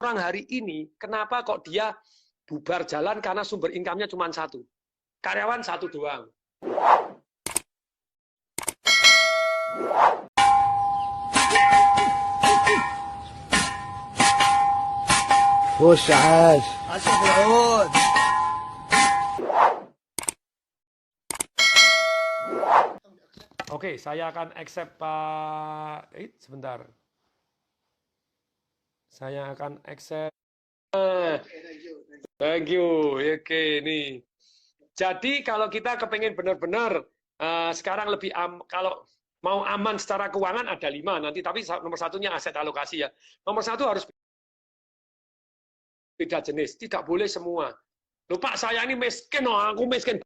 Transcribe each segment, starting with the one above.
orang hari ini, kenapa kok dia bubar jalan karena sumber income-nya cuma satu. Karyawan satu doang. خش عاش عشرة في العود. Oke, saya akan accept Pak. Sebentar. Saya akan accept. Thank you. Oke, nih. Jadi kalau kita kepengen benar-benar sekarang lebih kalau mau aman secara keuangan ada 5 nanti, tapi nomor satunya aset alokasi ya. Nomor satu harus beda jenis, tidak boleh semua. Loh Pak, saya ini miskin, oh, aku miskin.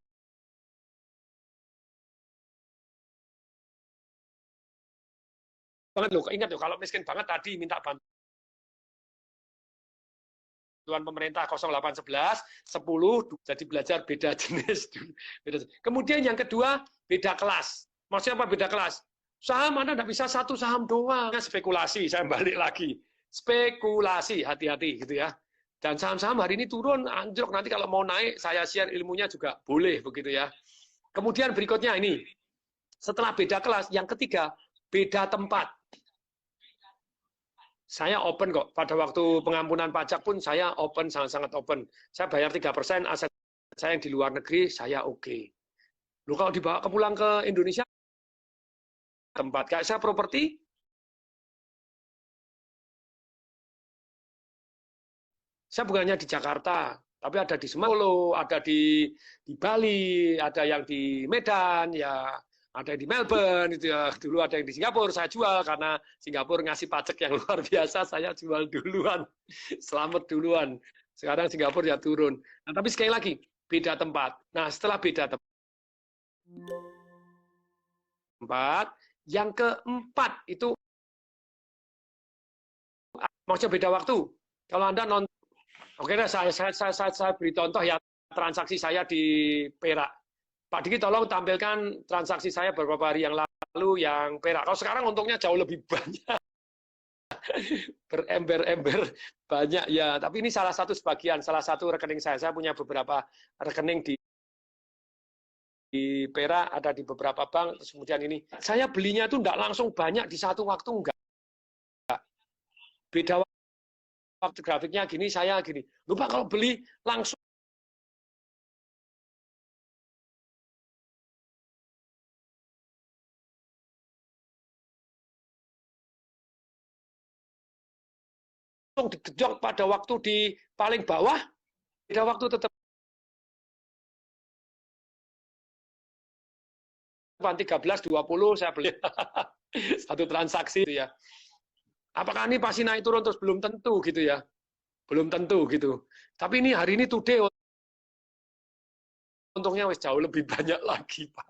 Banget loh, ingat loh, kalau miskin banget tadi minta bantuan pemerintah 0811 10 jadi belajar beda jenis. Kemudian yang kedua beda kelas. Maksudnya apa beda kelas? Saham Anda tidak bisa satu saham doang. Spekulasi, saya balik lagi. Spekulasi, hati-hati gitu ya. Dan saham-saham hari ini turun, anjlok. Nanti kalau mau naik, saya share ilmunya juga boleh begitu ya. Kemudian berikutnya ini, setelah beda kelas, yang ketiga beda tempat. Saya open kok. Pada waktu pengampunan pajak pun saya open, sangat-sangat open. Saya bayar 3%, aset saya yang di luar negeri, saya oke. Lu kalau dibawa pulang ke Indonesia, tempat kayak saya properti, saya bukannya di Jakarta, tapi ada di Solo, ada di Bali, ada yang di Medan, ya ada yang di Melbourne, itu ya. Dulu ada yang di Singapura, saya jual karena Singapura ngasih pajak yang luar biasa, saya jual duluan, selamat duluan. Sekarang Singapura ya turun. Nah, tapi sekali lagi, beda tempat. Nah, setelah beda tempat, yang keempat itu maksudnya beda waktu. Kalau Anda nonton, oke deh, saya beri contoh ya transaksi saya di Perak. Pak Diki tolong tampilkan transaksi saya beberapa hari yang lalu yang Perak. Kalau sekarang untungnya jauh lebih banyak. Berember-ember banyak ya. Tapi ini salah satu sebagian, salah satu rekening saya. Saya punya beberapa rekening di Perak, ada di beberapa bank, terus kemudian ini. Saya belinya itu enggak langsung banyak di satu waktu, enggak. Beda waktu grafiknya gini, saya gini. Lupa kalau beli langsung digejok pada waktu di paling bawah, beda waktu tetap 13.20 saya beli satu transaksi itu ya. Apakah ini pasti naik turun terus belum tentu gitu ya. Belum tentu gitu. Tapi ini hari ini today untungnya wis jauh lebih banyak lagi, Pak.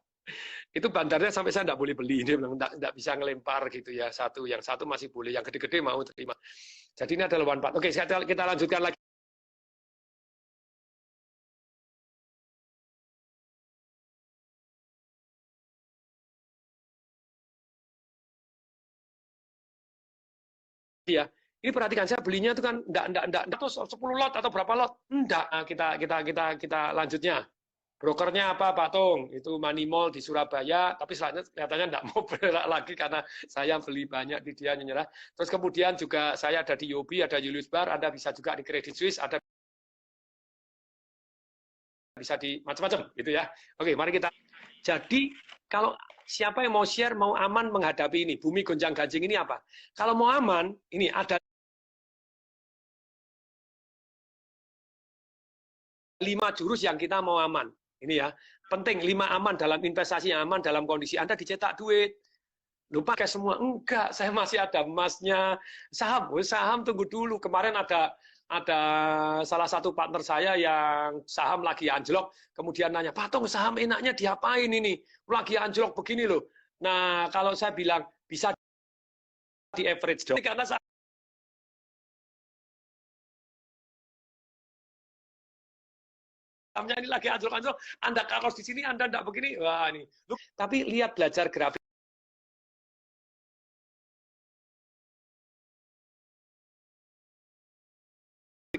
Itu bandarnya sampai saya enggak boleh beli, dia bilang enggak bisa ngelempar gitu ya. Satu, yang satu masih boleh, yang gede-gede mau terima. Jadi ini adalah one part. Oke, kita lanjutkan lagi. Ya, ini perhatikan saya belinya itu kan enggak terus 10 lot atau berapa lot? Enggak. Nah, kita lanjutnya. Brokernya apa Pak Tung? Itu Money Mall di Surabaya, tapi selanjutnya kelihatannya enggak mau bergerak lagi karena saya beli banyak di dia nyerah. Terus kemudian juga saya ada di UOB, ada Julius Baer, ada bisa juga di Credit Suisse, ada bisa di macam-macam gitu ya. Oke, mari kita. Jadi kalau siapa yang mau share, mau aman menghadapi ini, bumi gonjang-ganjing ini apa? Kalau mau aman, ini ada 5 jurus yang kita mau aman. Ini ya, penting 5 aman dalam investasi yang aman dalam kondisi Anda dicetak duit. Lupa kayak semua, enggak, saya masih ada emasnya. Saham tunggu dulu. Kemarin ada salah satu partner saya yang saham lagi anjlok, kemudian nanya, Pak Tung, saham enaknya diapain ini? Lagi anjlok begini loh. Nah, kalau saya bilang, bisa di average dong. Karena sahamnya ini lagi anjlok-anjlok, Anda kalau di sini, Anda enggak begini, wah ini. Tapi lihat belajar grafik.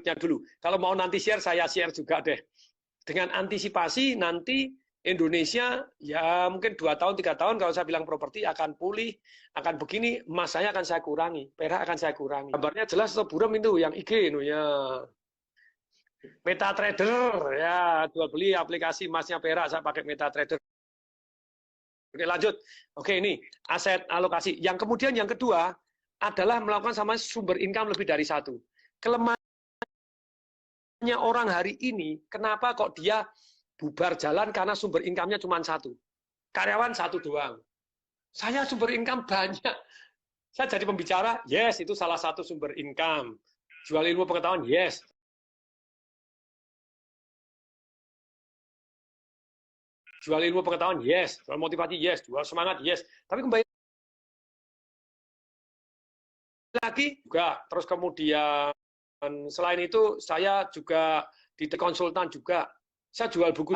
duitnya dulu. Kalau mau nanti share, saya share juga deh. Dengan antisipasi nanti Indonesia ya mungkin 2 tahun, 3 tahun kalau saya bilang properti akan pulih, akan begini, emas saya akan saya kurangi, perak akan saya kurangi. Kabarnya jelas atau buram itu yang IG itu ya. MetaTrader ya, jual beli aplikasi emasnya perak, saya pakai MetaTrader. Oke, lanjut. Oke, ini aset alokasi. Yang kemudian yang kedua adalah melakukan sama sumber income lebih dari satu. Kelemahannya orang hari ini, kenapa kok dia bubar jalan karena sumber income-nya cuma satu. Karyawan satu doang. Saya sumber income banyak. Saya jadi pembicara, yes, itu salah satu sumber income. Jual ilmu pengetahuan, yes. Jual ilmu pengetahuan, yes. Jual motivasi, yes. Jual semangat, yes. Tapi kembali lagi juga. Terus kemudian selain itu saya juga di konsultan juga. Saya jual buku.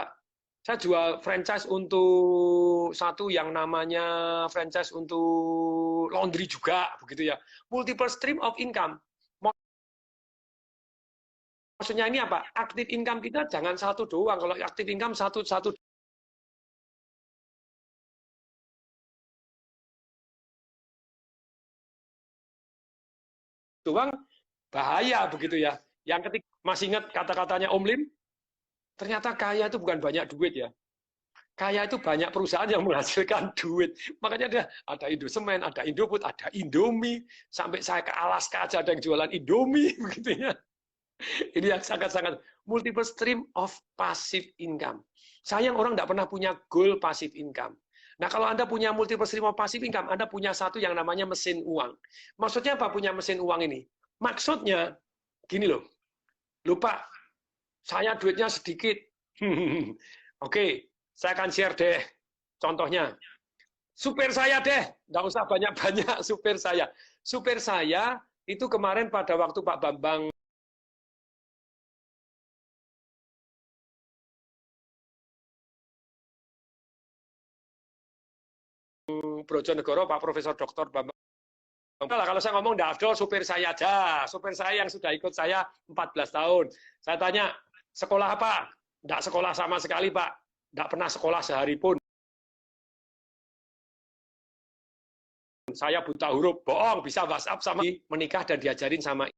Saya jual franchise untuk satu yang namanya franchise untuk laundry juga, begitu ya. Multiple stream of income. Maksudnya ini apa? Aktif income kita jangan satu doang. Kalau aktif income satu doang bahaya begitu ya. Yang ketiga, masih ingat kata-katanya Om Lim? Ternyata kaya itu bukan banyak duit ya. Kaya itu banyak perusahaan yang menghasilkan duit. Makanya ada Indosemen, ada Indofood, ada Indomie. Sampai saya ke Alaska aja ada yang jualan Indomie begitu ya. Ini yang sangat-sangat multiple stream of passive income. Sayang orang tidak pernah punya goal passive income. Nah, kalau Anda punya multiple stream of passive income, Anda punya satu yang namanya mesin uang. Maksudnya apa punya mesin uang ini? Maksudnya, gini loh. Lupa, saya duitnya sedikit. Oke, saya akan share deh contohnya. Supir saya deh, nggak usah banyak-banyak supir saya. Supir saya itu kemarin pada waktu Pak Bambang Brojonegoro, Pak Profesor Dr. Bambang. Kalau saya ngomong tidak ada, supir saya aja. Supir saya yang sudah ikut saya 14 tahun. Saya tanya, sekolah apa? Tidak sekolah sama sekali, Pak. Tidak pernah sekolah sehari pun. Saya buta huruf, bohong, bisa WhatsApp sama menikah dan diajarin sama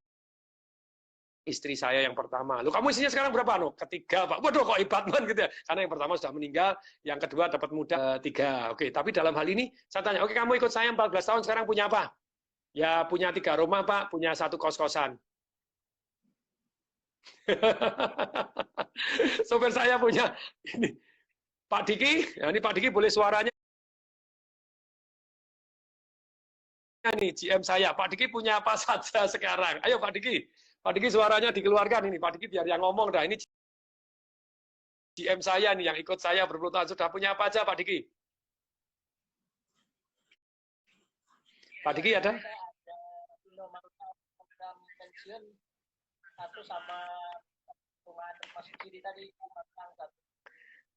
istri saya yang pertama. Loh, kamu isinya sekarang berapa? No? Ketiga, Pak. Waduh, kok hebat man gitu ya. Karena yang pertama sudah meninggal, yang kedua dapat muda 3. Oke, tapi dalam hal ini saya tanya, oke kamu ikut saya 14 tahun, sekarang punya apa? Ya punya 3 rumah, Pak, punya 1 kos-kosan. Sopir saya punya ini. Pak Diki, ya ini Pak Diki boleh suaranya nih, GM saya. Pak Diki punya apa saja sekarang? Ayo Pak Diki. Pak Diki suaranya dikeluarkan ini. Pak Diki biar yang ngomong dah. Ini GM saya nih yang ikut saya berpuluh tahun. Sudah punya apa aja Pak Diki? Pak Diki ada? Pensiun satu sama rumah tempat sendiri tadi.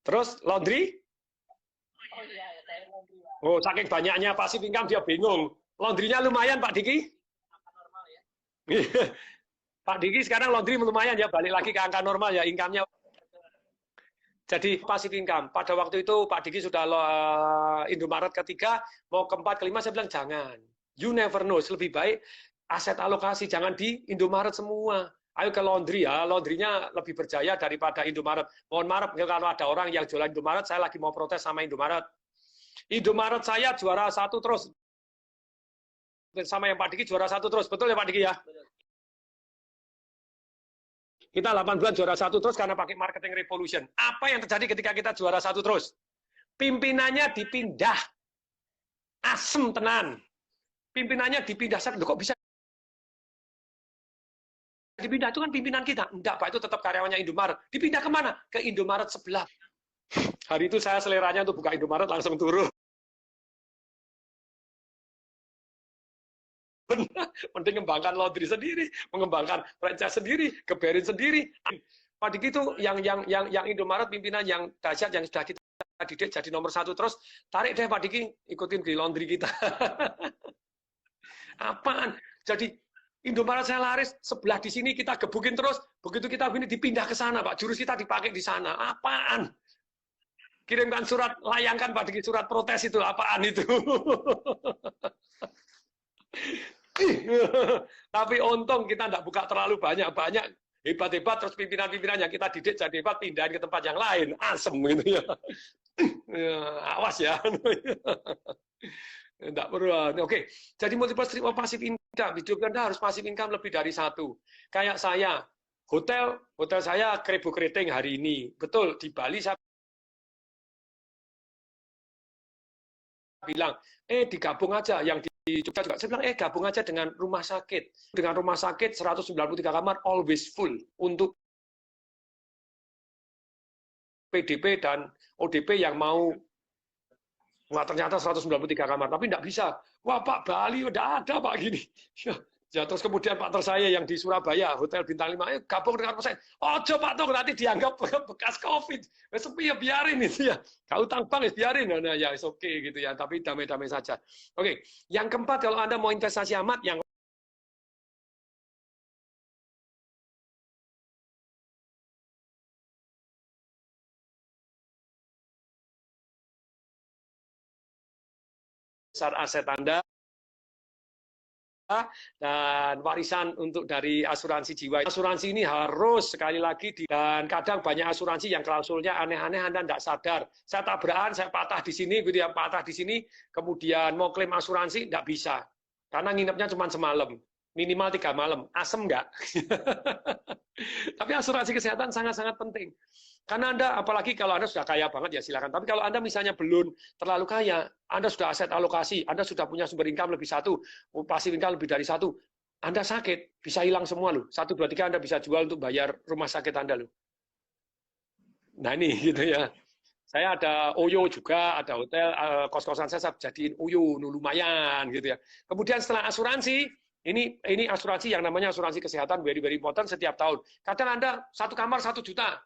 Terus laundry? Oh iya, saya laundry. Oh, saking banyaknya pasif income dia bingung. Laundrynya lumayan Pak Diki? Angka normal ya. Pak Diki sekarang laundry lumayan ya, balik lagi ke angka normal ya, income-nya. Jadi pasif income. Pada waktu itu Pak Diki sudah Indomaret ketiga, mau keempat, kelima, saya bilang jangan. You never know, lebih baik aset alokasi, jangan di Indomaret semua. Ayo ke laundry ya, laundrynya lebih berjaya daripada Indomaret. Mohon maaf kalau ada orang yang jualan Indomaret, saya lagi mau protes sama Indomaret. Indomaret saya juara 1 terus. Sama yang Pak Diki juara 1 terus, betul ya Pak Diki ya? Kita 8 bulan juara 1 terus karena pakai marketing revolution. Apa yang terjadi ketika kita juara 1 terus? Pimpinannya dipindah. Asem tenan. Pimpinannya dipindah. Kok bisa dipindah? Itu kan pimpinan kita. Enggak, Pak, itu tetap karyawannya Indomaret. Dipindah kemana? Ke Indomaret sebelah. Hari itu saya seleranya untuk buka Indomaret langsung turun. Mending mengembangkan laundry sendiri, mengembangkan franchise sendiri, keberin sendiri. Pak Diki itu yang Indomaret pimpinan yang dahsyat yang sudah kita didik jadi nomor 1 terus, tarik deh Pak Diki ikutin di laundry kita. Apaan? Jadi Indomaret saya laris, sebelah di sini kita gebukin terus, begitu kita begini dipindah ke sana, Pak. Jurus kita dipakai di sana. Apaan? Kirimkan surat, layangkan Pak Diki surat protes itu, apaan itu? Tapi untung kita tidak buka terlalu banyak-banyak, hebat-hebat, terus pimpinan-pimpinan yang kita didik jadi hebat, pindahin ke tempat yang lain, asem gitu ya. Awas ya. Tidak perlu. Oke, jadi multiple stream of passive income. Hidup Anda harus passive income lebih dari satu. Kayak saya, hotel saya Keribu Keriting hari ini. Betul, di Bali saya bilang, digabung aja. Yang di Jogja juga, saya bilang, gabung aja dengan rumah sakit. Dengan rumah sakit 193 kamar, always full. Untuk PDP dan ODP yang mau. Wah, ternyata 193 kamar, tapi tidak bisa. Wah, Pak, Bali udah ada, Pak, gini. Ya, terus kemudian partner saya yang di Surabaya, Hotel Bintang 5, gabung dengan saya. Ojo, Pak, tuh nanti dianggap bekas COVID. Sepi ya, biarin itu ya. Kau utang bank, ya biarin. Nah, ya, oke gitu ya, tapi damai-damai saja. Oke, yang keempat, kalau Anda mau investasi amat, yang besar aset Anda, dan warisan untuk dari asuransi jiwa. Asuransi ini harus sekali lagi dan kadang banyak asuransi yang klausulnya aneh-aneh Anda tidak sadar. Saya tabrakan, saya patah di sini, gitu ya, patah di sini, kemudian mau klaim asuransi tidak bisa karena nginepnya cuma semalam, minimal 3 malam, asem nggak? Tapi asuransi kesehatan sangat-sangat penting. Karena Anda, apalagi kalau Anda sudah kaya banget, ya silakan. Tapi kalau Anda misalnya belum terlalu kaya, Anda sudah aset alokasi, Anda sudah punya sumber income lebih satu, pasif income lebih dari satu, Anda sakit, bisa hilang semua loh. 1, 2, 3 Anda bisa jual untuk bayar rumah sakit Anda loh. Nah ini gitu ya. Saya ada Oyo juga, ada hotel, kos-kosan saya jadiin Oyo, lumayan gitu ya. Kemudian setelah asuransi, ini asuransi yang namanya asuransi kesehatan, very very important setiap tahun. Kadang Anda satu kamar 1 juta.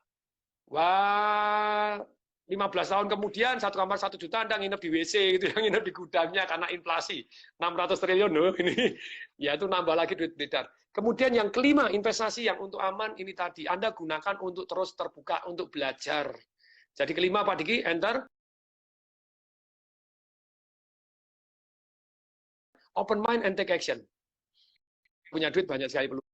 Wah, 15 tahun kemudian satu kamar 1 juta Anda nginep di WC gitu, yang nginep di gudangnya karena inflasi 600 triliun loh ini, ya itu nambah lagi duit beredar. Kemudian yang kelima, investasi yang untuk aman ini tadi Anda gunakan untuk terus terbuka untuk belajar. Jadi kelima Pak Diki, enter. Open mind and take action. Punya duit banyak sekali peluang.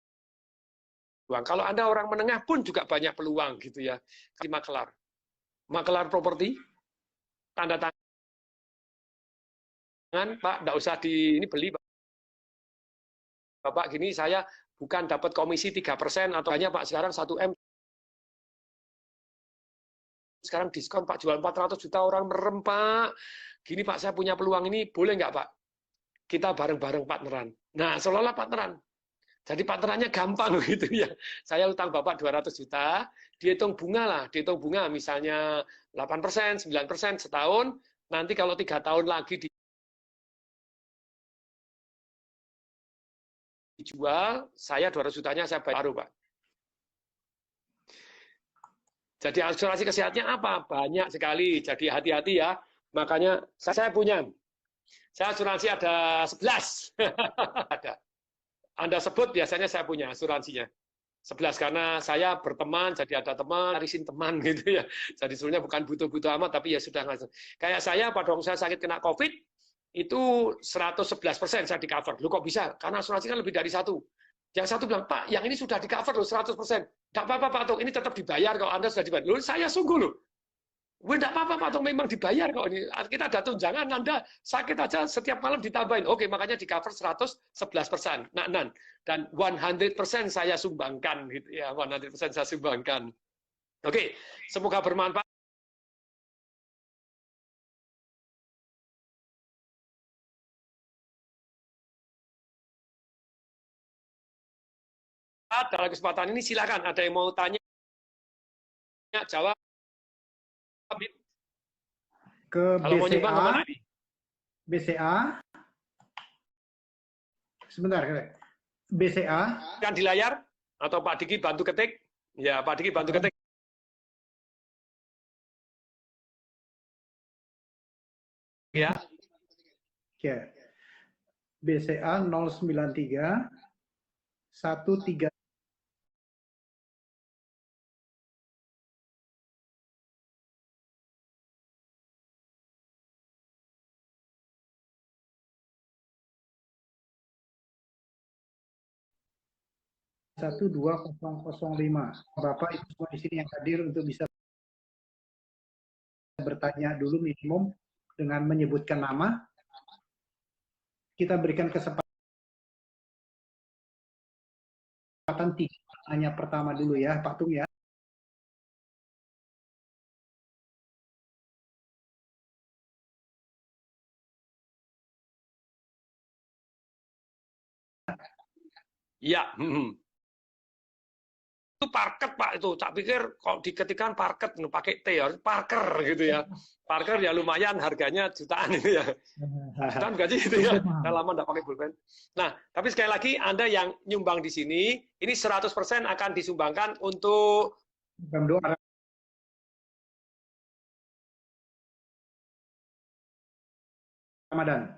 Kalau Anda orang menengah pun juga banyak peluang gitu ya. Makelar. Makelar properti, tanda tangan, Pak, enggak usah ini beli, Bapak gini, saya bukan dapat komisi 3% atau hanya Pak sekarang 1M. Sekarang diskon Pak, jual 400 juta orang merem Pak. Gini Pak, saya punya peluang ini, boleh nggak Pak? Kita bareng-bareng partneran. Nah, seolah-olah partneran. Jadi partnerannya gampang gitu ya. Saya utang Bapak 200 juta, dihitung bunga lah, dihitung bunga misalnya 8%, 9% setahun, nanti kalau 3 tahun lagi dijual, saya 200 jutanya saya bayar baru Pak. Jadi asuransi kesehatannya apa? Banyak sekali, jadi hati-hati ya. Makanya saya punya, saya asuransi ada 11. Ada. Anda sebut biasanya saya punya asuransinya. 11 karena saya berteman, jadi ada teman, harisin teman gitu ya. Jadi sebenarnya bukan butuh-butuh amat, tapi ya sudah nggak. Kayak saya pada waktu saya sakit kena COVID, itu 111% saya di cover. Lu kok bisa? Karena asuransi kan lebih dari satu. Yang satu bilang, Pak, yang ini sudah di cover loh 100%. Nggak apa-apa Pak Tung, ini tetap dibayar kalau Anda sudah dibayar. Loh, saya sungguh loh. Tidak apa-apa Pak Tung, memang dibayar kok ini. Kita ada tunjangan, Anda sakit aja setiap malam ditambahin. Oke, makanya di cover 111%. Nah, dan 100% saya sumbangkan gitu ya, 100% saya sumbangkan. Oke, semoga bermanfaat. Dalam kesempatan ini silakan ada yang mau tanya, jawab. Ke Kalau mau nyumbang kemana nih? BCA. Sebentar, BCA. Kan di layar atau Pak Diki bantu ketik? Ya, Pak Diki bantu ketik. Ya. Ya. BCA 093 13. Satu 2005. Bapak Ibu semua di sini yang hadir untuk bisa bertanya dulu minimum dengan menyebutkan nama. Kita berikan kesempatan 3 pertanyaan pertama dulu ya, Pak Tung ya. Iya. Itu parket Pak itu. Tak pikir kalau diketikkan parket pakai T harus Parker gitu ya. Parker ya lumayan harganya jutaan itu ya. Jutaan gaji itu ya. Udah lama enggak pakai pulpen. Nah, tapi sekali lagi Anda yang nyumbang di sini, ini 100% akan disumbangkan untuk doa Ramadan.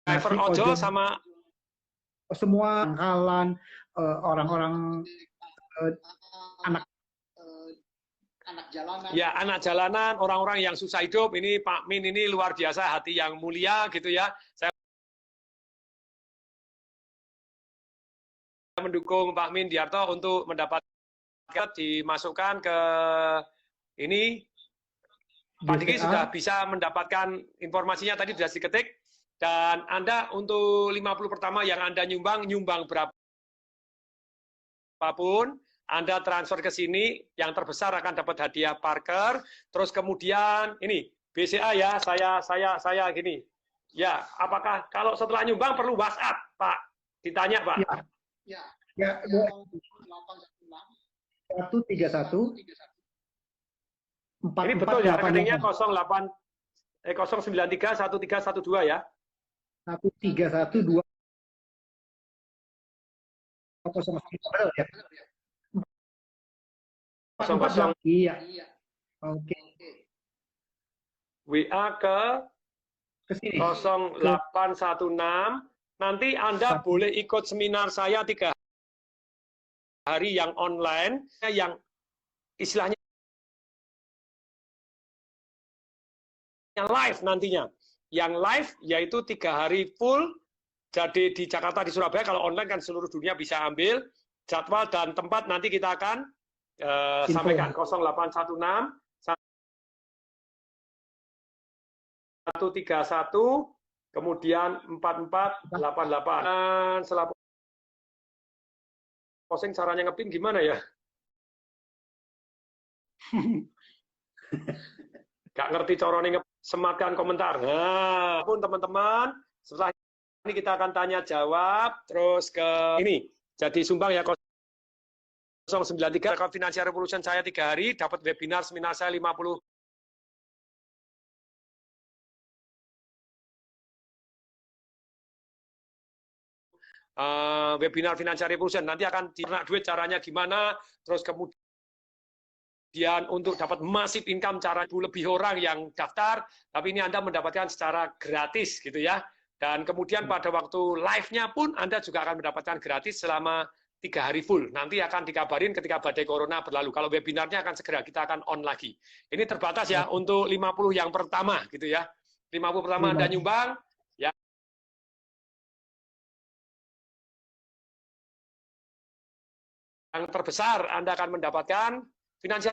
Driver ojol sama semua angkalan orang-orang anak jalanan. Ya, anak jalanan, orang-orang yang susah hidup, ini Pak Min ini luar biasa, hati yang mulia gitu ya. Saya mendukung Pak Min Diarto untuk mendapatkan dimasukkan ke ini. Pak Diki sudah bisa mendapatkan informasinya tadi sudah diketik. Dan Anda untuk 50 pertama yang Anda nyumbang berapapun, Anda transfer ke sini, yang terbesar akan dapat hadiah Parker. Terus kemudian ini BCA ya, saya gini. Ya, apakah kalau setelah nyumbang perlu WhatsApp, Pak? Ditanya, Pak. Ya. Ya, 131 ini betul ya, rekeningnya 093 1312 ya. 1312 ya. 00. Iya. Oke. WA ke sini. 0816. Nanti Anda boleh ikut seminar saya 3 hari yang online, yang istilahnya live nantinya. Yang live yaitu 3 hari full, jadi di Jakarta, di Surabaya. Kalau online kan seluruh dunia bisa ambil jadwal dan tempat nanti kita akan sampaikan 0816 131 kemudian 4488. Dan setelah posting caranya ngepin gimana ya? Gak ngerti caranya sematkan komentar. Nah, pun teman-teman, setelah ini kita akan tanya jawab terus ke ini. Jadi sumbang ya 093 Financial Revolution saya 3 hari dapat webinar seminar saya 50 webinar Financial Revolution. Nanti akan diternak duit caranya gimana, terus kemudian untuk dapat massive income cara lebih orang yang daftar, tapi ini Anda mendapatkan secara gratis gitu ya. Dan kemudian pada waktu live-nya pun Anda juga akan mendapatkan gratis selama 3 hari full. Nanti akan dikabarin ketika badai corona berlalu. Kalau webinarnya akan segera kita akan on lagi. Ini terbatas ya untuk 50 yang pertama gitu ya. 50 pertama Anda nyumbang, ya. Yang terbesar Anda akan mendapatkan finansial